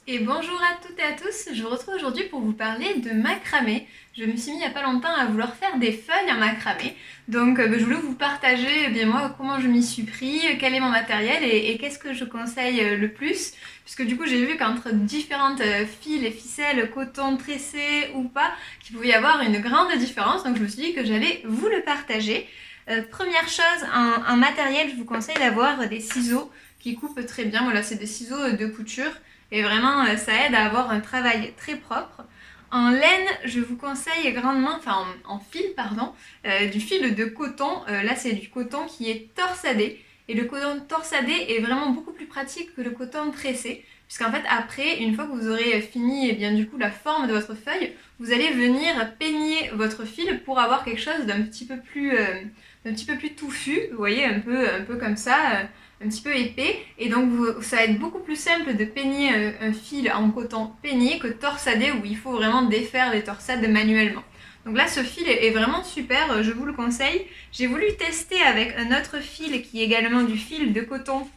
Et bonjour à toutes et à tous, je vous retrouve aujourd'hui pour vous parler de macramé. Je me suis mis il n'y a pas longtemps à vouloir faire des feuilles en macramé, donc je voulais vous partager moi comment je m'y suis pris, quel est mon matériel et qu'est-ce que je conseille le plus, puisque du coup j'ai vu qu'entre différentes fils et ficelles, coton tressé ou pas, qu'il pouvait y avoir une grande différence, donc je me suis dit que j'allais vous le partager. Première chose, en matériel, je vous conseille d'avoir des ciseaux qui coupent très bien, voilà c'est des ciseaux de couture. Et vraiment, ça aide à avoir un travail très propre. En laine, je vous conseille grandement, enfin en fil, pardon, du fil de coton. Là, c'est du coton qui est torsadé. Et le coton torsadé est vraiment beaucoup plus pratique que le coton tressé. Puisqu'en fait, après, une fois que vous aurez fini du coup, la forme de votre feuille, vous allez venir peigner votre fil pour avoir quelque chose d'un petit peu plus touffu. Vous voyez, un peu comme ça. Un petit peu épais, et donc ça va être beaucoup plus simple de peigner un fil en coton peigné que torsadé où il faut vraiment défaire les torsades manuellement. Donc là, ce fil est vraiment super, je vous le conseille. J'ai voulu tester avec un autre fil qui est également du fil de coton,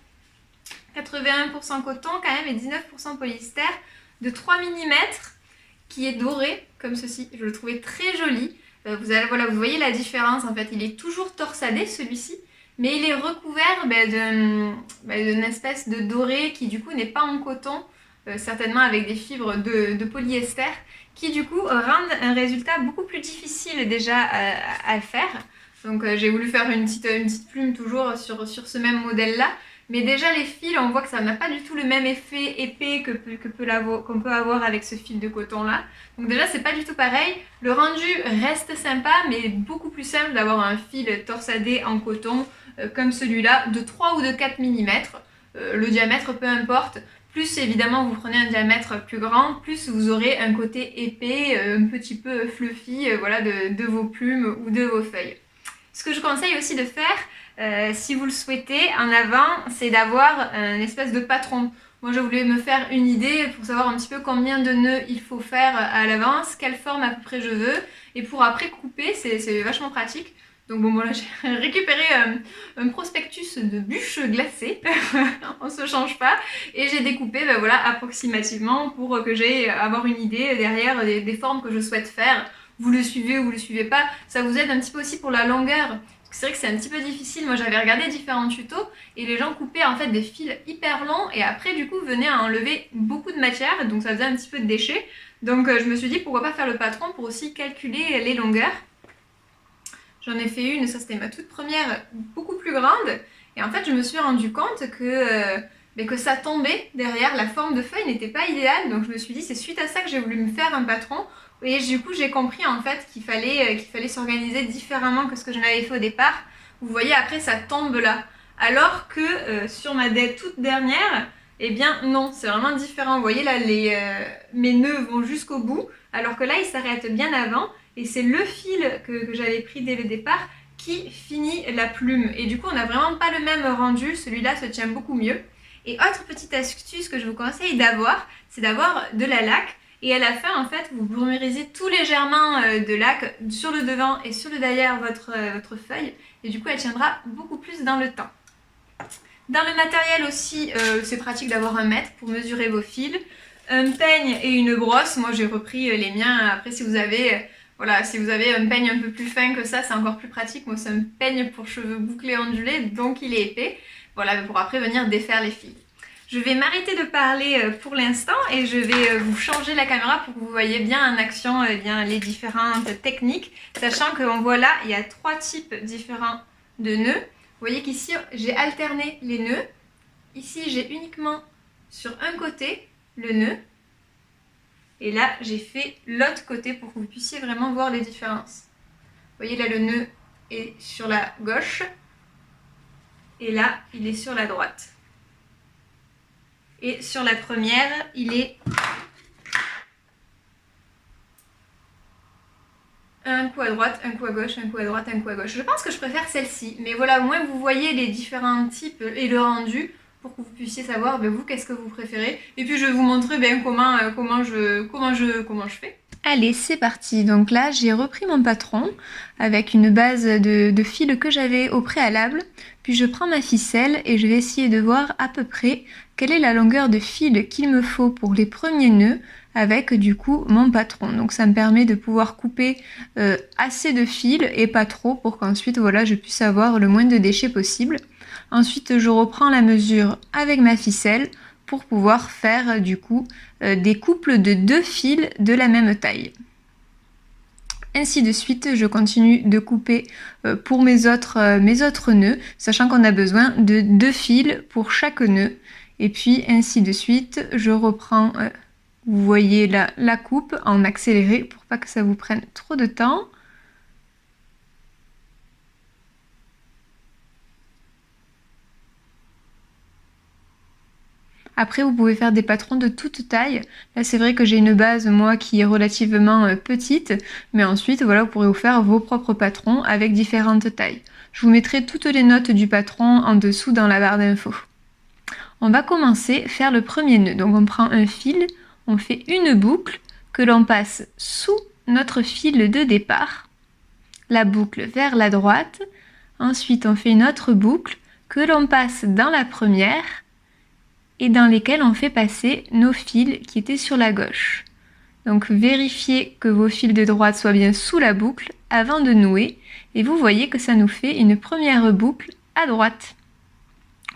81% coton quand même et 19% polyester, de 3 mm, qui est doré comme ceci. Je le trouvais très joli. Vous voyez la différence en fait, il est toujours torsadé celui-ci, mais il est recouvert d'une espèce de doré qui du coup n'est pas en coton, certainement avec des fibres de polyester, qui du coup rendent un résultat beaucoup plus difficile déjà à faire. Donc j'ai voulu faire une petite plume toujours sur ce même modèle là, mais déjà les fils, on voit que ça n'a pas du tout le même effet épais qu'on peut avoir avec ce fil de coton là. Donc déjà c'est pas du tout pareil, le rendu reste sympa mais beaucoup plus simple d'avoir un fil torsadé en coton comme celui-là de 3 ou de 4 mm. Le diamètre peu importe, plus évidemment vous prenez un diamètre plus grand, plus vous aurez un côté épais, un petit peu fluffy voilà, de vos plumes ou de vos feuilles. Ce que je conseille aussi de faire, si vous le souhaitez, en avant, c'est d'avoir un espèce de patron. Moi, je voulais me faire une idée pour savoir un petit peu combien de nœuds il faut faire à l'avance, quelle forme à peu près je veux, et pour après couper, c'est vachement pratique. Donc bon, voilà, j'ai récupéré un prospectus de bûches glacées, on se change pas, et j'ai découpé voilà, approximativement pour que j'aie avoir une idée derrière des formes que je souhaite faire. Vous le suivez ou vous le suivez pas, ça vous aide un petit peu aussi pour la longueur. C'est vrai que c'est un petit peu difficile, moi j'avais regardé différents tutos et les gens coupaient en fait des fils hyper longs et après du coup venaient à enlever beaucoup de matière, donc ça faisait un petit peu de déchets. Donc je me suis dit pourquoi pas faire le patron pour aussi calculer les longueurs. J'en ai fait une, ça c'était ma toute première, beaucoup plus grande, et en fait je me suis rendu compte que ça tombait derrière, la forme de feuille n'était pas idéale, donc je me suis dit c'est suite à ça que j'ai voulu me faire un patron. Et du coup, j'ai compris en fait qu'il fallait s'organiser différemment que ce que je n'avais fait au départ. Vous voyez, après, ça tombe là. Alors que sur ma toute dernière, eh bien non, c'est vraiment différent. Vous voyez là, mes nœuds vont jusqu'au bout, alors que là, ils s'arrêtent bien avant. Et c'est le fil que j'avais pris dès le départ qui finit la plume. Et du coup, on n'a vraiment pas le même rendu. Celui-là se tient beaucoup mieux. Et autre petite astuce que je vous conseille d'avoir, c'est d'avoir de la laque. Et à la fin, en fait, vous brumerisez tout légèrement de laque sur le devant et sur le derrière votre feuille. Et du coup, elle tiendra beaucoup plus dans le temps. Dans le matériel aussi, c'est pratique d'avoir un mètre pour mesurer vos fils. Un peigne et une brosse. Moi, j'ai repris les miens. Après, si vous avez un peigne un peu plus fin que ça, c'est encore plus pratique. Moi, c'est un peigne pour cheveux bouclés ondulés, donc il est épais. Voilà, pour après venir défaire les fils. Je vais m'arrêter de parler pour l'instant et je vais vous changer la caméra pour que vous voyez bien en action les différentes techniques, sachant qu'on voit là, il y a 3 types différents de nœuds. Vous voyez qu'ici, j'ai alterné les nœuds. Ici, j'ai uniquement sur un côté le nœud. Et là, j'ai fait l'autre côté pour que vous puissiez vraiment voir les différences. Vous voyez là, le nœud est sur la gauche et là, il est sur la droite. Et sur la première, il est un coup à droite, un coup à gauche, un coup à droite, un coup à gauche. Je pense que je préfère celle-ci. Mais voilà, au moins vous voyez les différents types et le rendu pour que vous puissiez savoir vous qu'est-ce que vous préférez. Et puis je vais vous montrer comment je fais. Allez, c'est parti. Donc là, j'ai repris mon patron avec une base de fil que j'avais au préalable, Puis je prends ma ficelle et je vais essayer de voir à peu près quelle est la longueur de fil qu'il me faut pour les premiers nœuds avec du coup mon patron. Donc ça me permet de pouvoir couper assez de fil et pas trop pour qu'ensuite voilà je puisse avoir le moins de déchets possible. Ensuite je reprends la mesure avec ma ficelle pour pouvoir faire du coup des couples de 2 fils de la même taille. Ainsi de suite, je continue de couper pour mes autres nœuds, sachant qu'on a besoin de 2 fils pour chaque nœud. Et puis ainsi de suite, je reprends, vous voyez la coupe en accéléré pour pas que ça vous prenne trop de temps. Après, vous pouvez faire des patrons de toute taille. Là, c'est vrai que j'ai une base, moi, qui est relativement petite. Mais ensuite, voilà, vous pourrez vous faire vos propres patrons avec différentes tailles. Je vous mettrai toutes les notes du patron en dessous dans la barre d'infos. On va commencer à faire le premier nœud. Donc, on prend un fil, on fait une boucle que l'on passe sous notre fil de départ. La boucle vers la droite. Ensuite, on fait une autre boucle que l'on passe dans la première et dans lesquels on fait passer nos fils qui étaient sur la gauche. Donc vérifiez que vos fils de droite soient bien sous la boucle avant de nouer et vous voyez que ça nous fait une première boucle à droite.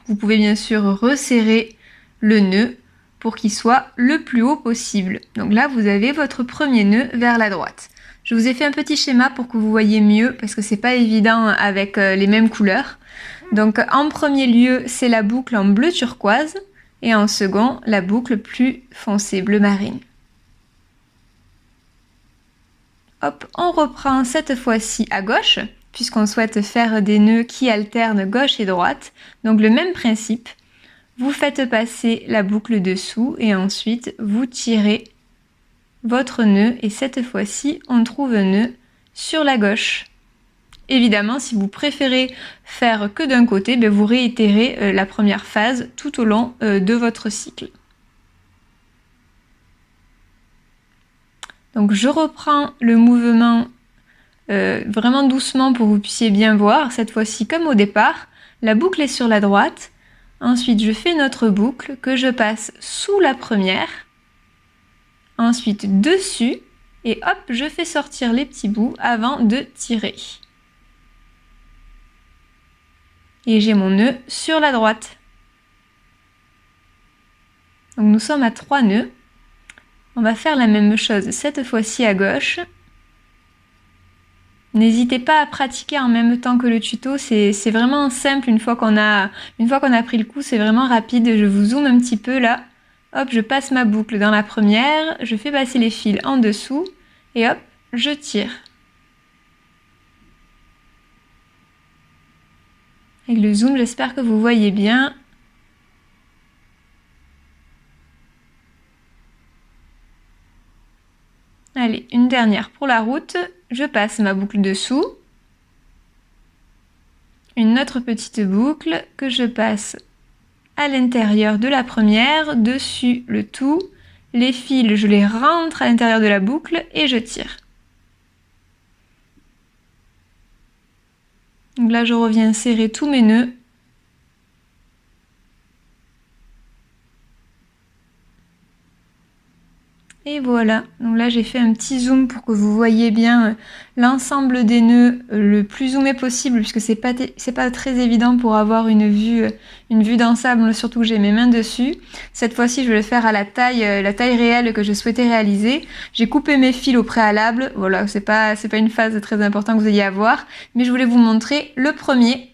Vous pouvez bien sûr resserrer le nœud pour qu'il soit le plus haut possible. Donc là vous avez votre premier nœud vers la droite. Je vous ai fait un petit schéma pour que vous voyez mieux parce que c'est pas évident avec les mêmes couleurs. Donc en premier lieu c'est la boucle en bleu turquoise. Et en second, la boucle plus foncée, bleu marine. Hop, on reprend cette fois-ci à gauche, puisqu'on souhaite faire des nœuds qui alternent gauche et droite. Donc le même principe, vous faites passer la boucle dessous et ensuite vous tirez votre nœud. Et cette fois-ci, on trouve un nœud sur la gauche. Évidemment, si vous préférez faire que d'un côté, vous réitérez la première phase tout au long de votre cycle. Donc je reprends le mouvement vraiment doucement pour que vous puissiez bien voir. Cette fois-ci, comme au départ, la boucle est sur la droite. Ensuite, je fais notre boucle que je passe sous la première. Ensuite, dessus. Et hop, je fais sortir les petits bouts avant de tirer. Et j'ai mon nœud sur la droite. Donc nous sommes à 3 nœuds. On va faire la même chose cette fois-ci à gauche. N'hésitez pas à pratiquer en même temps que le tuto, c'est vraiment simple une fois qu'on a pris le coup, c'est vraiment rapide. Je vous zoome un petit peu là. Hop, je passe ma boucle dans la première, je fais passer les fils en dessous et hop, je tire. Avec le zoom, j'espère que vous voyez bien. Allez, une dernière pour la route. Je passe ma boucle dessous. Une autre petite boucle que je passe à l'intérieur de la première, dessus le tout. Les fils, je les rentre à l'intérieur de la boucle et je tire. Donc là, je reviens serrer tous mes nœuds. Et voilà, donc là j'ai fait un petit zoom pour que vous voyez bien l'ensemble des nœuds le plus zoomé possible puisque c'est pas très évident pour avoir une vue d'ensemble, surtout que j'ai mes mains dessus. Cette fois-ci je vais le faire à la taille réelle que je souhaitais réaliser. J'ai coupé mes fils au préalable, voilà, c'est pas une phase très importante que vous ayez à voir, mais je voulais vous montrer le premier,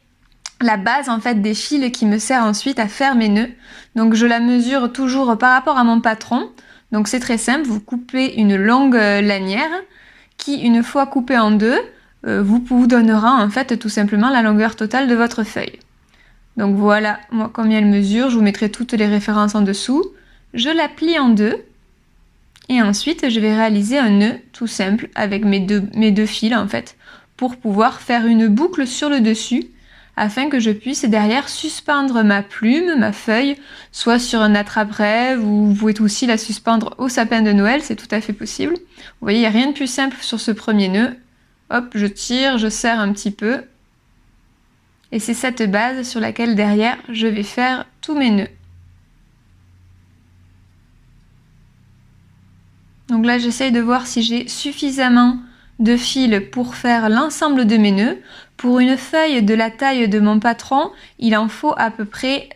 la base en fait des fils qui me sert ensuite à faire mes nœuds. Donc je la mesure toujours par rapport à mon patron. Donc c'est très simple, vous coupez une longue lanière qui, une fois coupée en deux, vous donnera en fait tout simplement la longueur totale de votre feuille. Donc voilà moi combien elle mesure, je vous mettrai toutes les références en dessous. Je la plie en deux et ensuite je vais réaliser un nœud tout simple avec mes deux fils en fait pour pouvoir faire une boucle sur le dessus afin que je puisse derrière suspendre ma plume, ma feuille, soit sur un attrape-rêve ou vous pouvez aussi la suspendre au sapin de Noël, c'est tout à fait possible. Vous voyez, il n'y a rien de plus simple sur ce premier nœud. Hop, je tire, je serre un petit peu Et c'est cette base sur laquelle derrière je vais faire tous mes nœuds. Donc là j'essaye de voir si j'ai suffisamment de fil pour faire l'ensemble de mes nœuds. Pour une feuille de la taille de mon patron, il en faut à peu près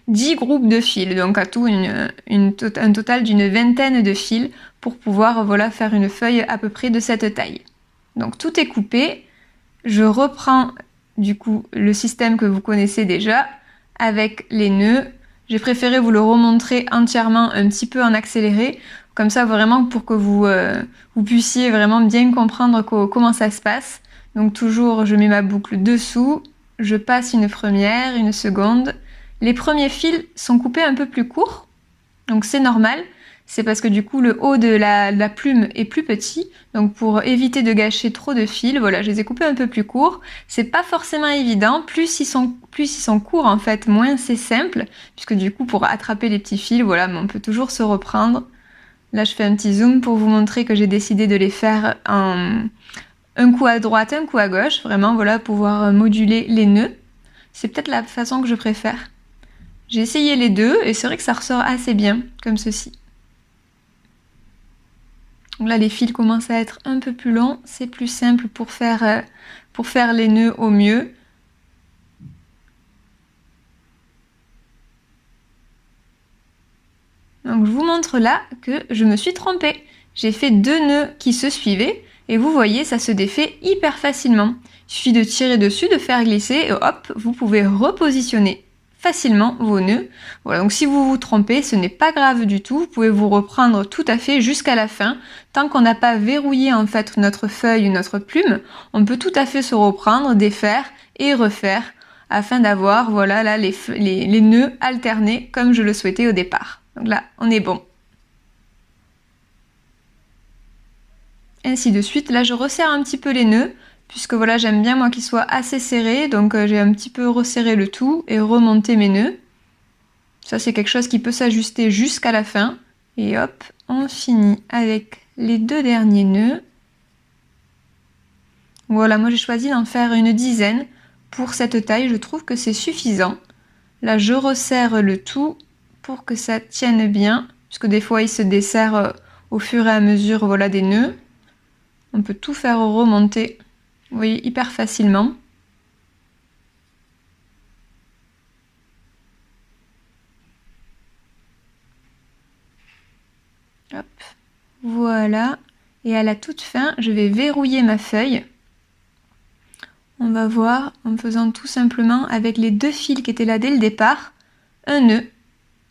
10 groupes de fils, donc à tout un total d'une vingtaine de fils pour pouvoir voilà, faire une feuille à peu près de cette taille. Donc tout est coupé, je reprends du coup le système que vous connaissez déjà avec les nœuds. J'ai préféré vous le remontrer entièrement un petit peu en accéléré, comme ça vraiment pour que vous puissiez vraiment bien comprendre comment ça se passe. Donc toujours je mets ma boucle dessous, je passe une première, une seconde. Les premiers fils sont coupés un peu plus courts, donc c'est normal. C'est parce que du coup le haut de la plume est plus petit, donc pour éviter de gâcher trop de fils, voilà, je les ai coupés un peu plus courts. C'est pas forcément évident, plus ils sont courts en fait, moins c'est simple, puisque du coup pour attraper les petits fils, voilà, mais on peut toujours se reprendre. Là je fais un petit zoom pour vous montrer que j'ai décidé de les faire en un coup à droite, un coup à gauche, vraiment voilà, pouvoir moduler les nœuds. C'est peut-être la façon que je préfère. J'ai essayé les deux et c'est vrai que ça ressort assez bien, comme ceci. Donc là, les fils commencent à être un peu plus longs, c'est plus simple pour faire les nœuds au mieux. Donc je vous montre là que je me suis trompée. J'ai fait 2 nœuds qui se suivaient et vous voyez, ça se défait hyper facilement. Il suffit de tirer dessus, de faire glisser et hop, vous pouvez repositionner facilement vos nœuds. Voilà, donc si vous vous trompez, ce n'est pas grave du tout, vous pouvez vous reprendre tout à fait jusqu'à la fin. Tant qu'on n'a pas verrouillé en fait notre feuille, notre plume, on peut tout à fait se reprendre, défaire et refaire afin d'avoir voilà là les nœuds alternés comme je le souhaitais au départ. Donc là, on est bon. Ainsi de suite, là je resserre un petit peu les nœuds, puisque voilà, j'aime bien moi qu'ils soient assez serrés, donc j'ai un petit peu resserré le tout et remonté mes nœuds. Ça c'est quelque chose qui peut s'ajuster jusqu'à la fin. Et hop, on finit avec les 2 derniers nœuds. Voilà, moi j'ai choisi d'en faire une dizaine. Pour cette taille, je trouve que c'est suffisant. Là je resserre le tout pour que ça tienne bien, puisque des fois il se desserre au fur et à mesure voilà, des nœuds. On peut tout faire remonter, vous voyez, hyper facilement. Hop, voilà. Et à la toute fin, je vais verrouiller ma feuille. On va voir en faisant tout simplement avec les 2 fils qui étaient là dès le départ, un nœud,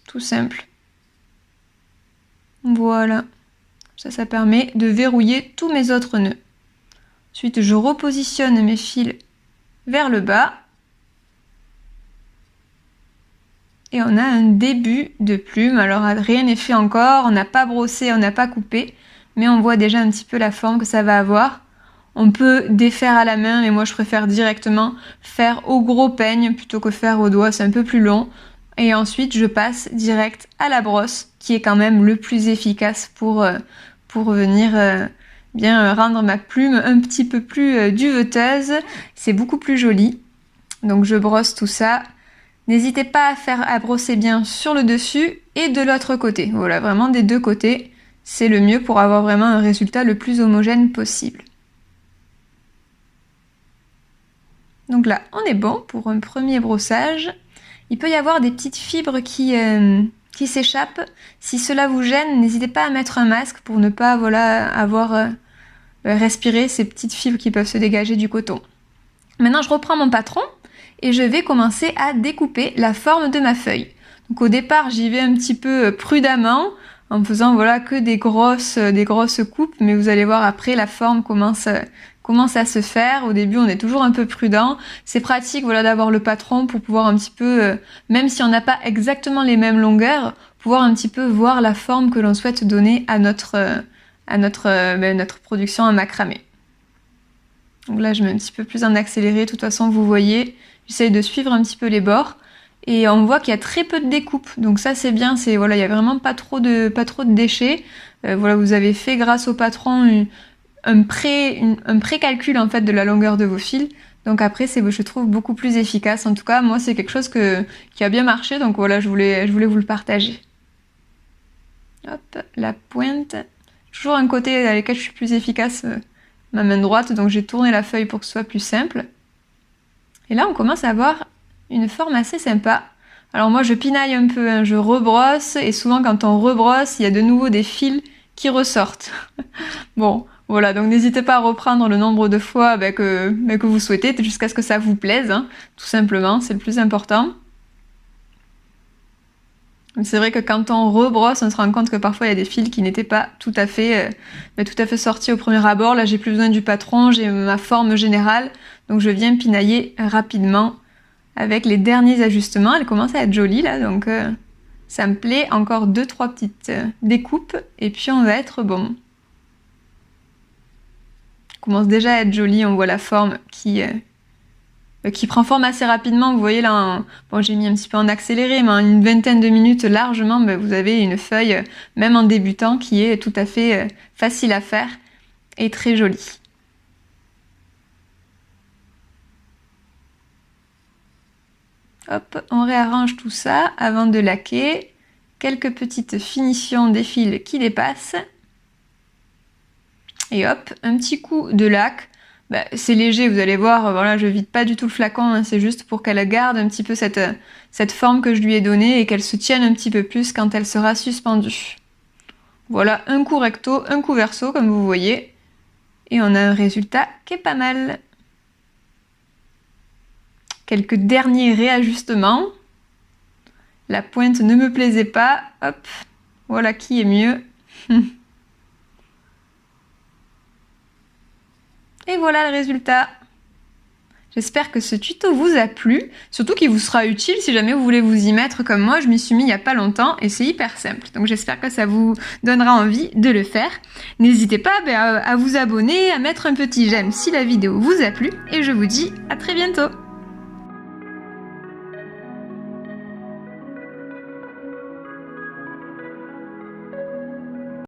tout simple. Voilà. Ça permet de verrouiller tous mes autres nœuds. Ensuite, je repositionne mes fils vers le bas. Et on a un début de plume. Alors, rien n'est fait encore. On n'a pas brossé, on n'a pas coupé. Mais on voit déjà un petit peu la forme que ça va avoir. On peut défaire à la main, mais moi je préfère directement faire au gros peigne plutôt que faire au doigt. C'est un peu plus long. Et ensuite, je passe direct à la brosse, qui est quand même le plus efficace pour venir bien rendre ma plume un petit peu plus duveteuse. C'est beaucoup plus joli. Donc je brosse tout ça. N'hésitez pas à brosser bien sur le dessus et de l'autre côté. Voilà, vraiment des 2 côtés. C'est le mieux pour avoir vraiment un résultat le plus homogène possible. Donc là, on est bon pour un premier brossage. Il peut y avoir des petites fibres qui s'échappent. Si cela vous gêne, n'hésitez pas à mettre un masque pour ne pas voilà, avoir respiré ces petites fibres qui peuvent se dégager du coton. Maintenant, je reprends mon patron et je vais commencer à découper la forme de ma feuille. Donc au départ, j'y vais un petit peu prudemment en faisant voilà, que des grosses coupes, mais vous allez voir après la forme commence à se faire. Au début, on est toujours un peu prudent. C'est pratique voilà, d'avoir le patron pour pouvoir un petit peu, même si on n'a pas exactement les mêmes longueurs, pouvoir un petit peu voir la forme que l'on souhaite donner à notre production en macramé. Donc là, je mets un petit peu plus en accéléré. De toute façon, vous voyez, j'essaye de suivre un petit peu les bords. Et on voit qu'il y a très peu de découpe. Donc ça, c'est bien. Voilà, il y a vraiment pas trop de déchets. Voilà, vous avez fait grâce au patron un pré-calcul en fait de la longueur de vos fils. Donc après, c'est, je trouve, beaucoup plus efficace. En tout cas, moi, c'est quelque chose qui a bien marché. Donc voilà, je voulais vous le partager. Hop, la pointe. Toujours un côté dans lequel je suis plus efficace, ma main droite. Donc j'ai tourné la feuille pour que ce soit plus simple. Et là, on commence à avoir une forme assez sympa. Alors moi, je pinaille un peu, hein, je rebrosse. Et souvent, quand on rebrosse, il y a de nouveau des fils qui ressortent. Bon, voilà, donc n'hésitez pas à reprendre le nombre de fois que vous souhaitez, jusqu'à ce que ça vous plaise, hein, tout simplement, c'est le plus important. C'est vrai que quand on rebrosse, on se rend compte que parfois il y a des fils qui n'étaient pas tout à fait sortis au premier abord. Là, j'ai plus besoin du patron, j'ai ma forme générale, donc je viens pinailler rapidement avec les derniers ajustements. Elle commence à être jolie là, donc ça me plaît. Encore 2-3 petites découpes, et puis on va être bon. Commence déjà à être jolie, on voit la forme qui prend forme assez rapidement. Vous voyez là, bon, j'ai mis un petit peu en accéléré, mais en une vingtaine de minutes largement, vous avez une feuille, même en débutant, qui est tout à fait facile à faire et très jolie. Hop, on réarrange tout ça avant de laquer. Quelques petites finitions des fils qui dépassent. Et hop, un petit coup de lac. C'est léger, vous allez voir, voilà, je vide pas du tout le flacon, hein, c'est juste pour qu'elle garde un petit peu cette forme que je lui ai donnée et qu'elle se tienne un petit peu plus quand elle sera suspendue. Voilà, un coup recto, un coup verso, comme vous voyez. Et on a un résultat qui est pas mal. Quelques derniers réajustements. La pointe ne me plaisait pas. Hop, voilà qui est mieux. Et voilà le résultat. J'espère que ce tuto vous a plu, surtout qu'il vous sera utile si jamais vous voulez vous y mettre comme moi. Je m'y suis mis il n'y a pas longtemps et c'est hyper simple. Donc j'espère que ça vous donnera envie de le faire. N'hésitez pas à vous abonner, à mettre un petit j'aime si la vidéo vous a plu et je vous dis à très bientôt.